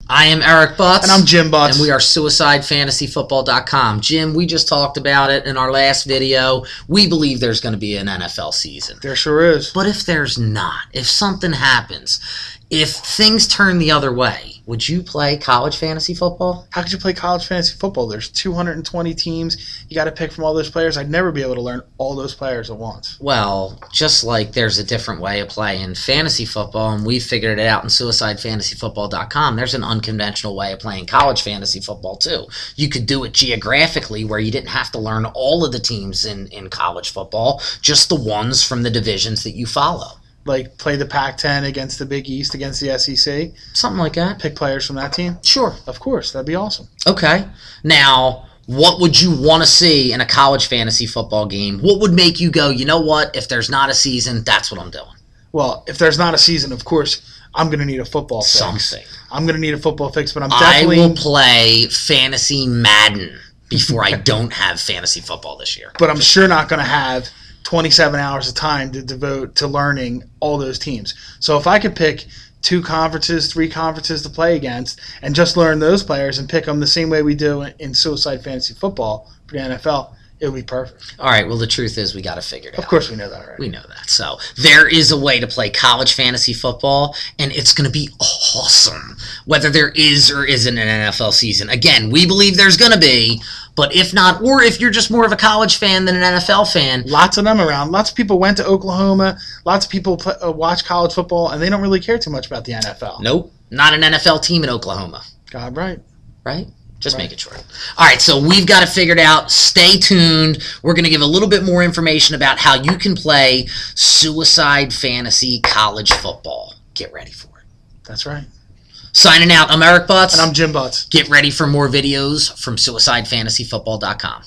I am Eric Butts. And I'm Jim Butts. And we are SuicideFantasyFootball.com. Jim, we just talked about it in our last video. We believe there's going to be an NFL season. There sure is. But if there's not, if something happens, if things turn the other way, would you play college fantasy football? How could you play college fantasy football? There's 220 teams. You got to pick from all those players. I'd never be able to learn all those players at once. Well, just like there's a different way of playing fantasy football, and we figured it out in SuicideFantasyFootball.com, there's an unconventional way of playing college fantasy football too. You could do it geographically where you didn't have to learn all of the teams in college football, just the ones from the divisions that you follow. Like play the Pac-10 against the Big East against the SEC? Something like that. Pick players from that team? Sure. Of course. That'd be awesome. Okay. Now, what would you want to see in a college fantasy football game? What would make you go, you know what, if there's not a season, that's what I'm doing? Well, if there's not a season, of course, I'm going to need a football fix. Something. I'm going to need a football fix, but I'm definitely... I will play Fantasy Madden before I don't have fantasy football this year. But I'm sure not going to have 27 hours of time to devote to learning all those teams. So if I could pick 2 conferences, 3 conferences to play against and just learn those players and pick them the same way we do in Suicide Fantasy Football for the NFL, it would be perfect. All right, well, the truth is we got to figure it out. Of course we know that already. We know that. So there is a way to play college fantasy football, and it's going to be awesome, whether there is or isn't an NFL season. Again, we believe there's going to be, but if not, or if you're just more of a college fan than an NFL fan. Lots of them around. Lots of people went to Oklahoma. Lots of people watch college football, and they don't really care too much about the NFL. Nope, not an NFL team in Oklahoma. God, right. Right? Just making sure. All right, so we've got it figured out. Stay tuned. We're going to give a little bit more information about how you can play Suicide Fantasy College Football. Get ready for it. That's right. Signing out, I'm Eric Butts. And I'm Jim Butts. Get ready for more videos from SuicideFantasyFootball.com.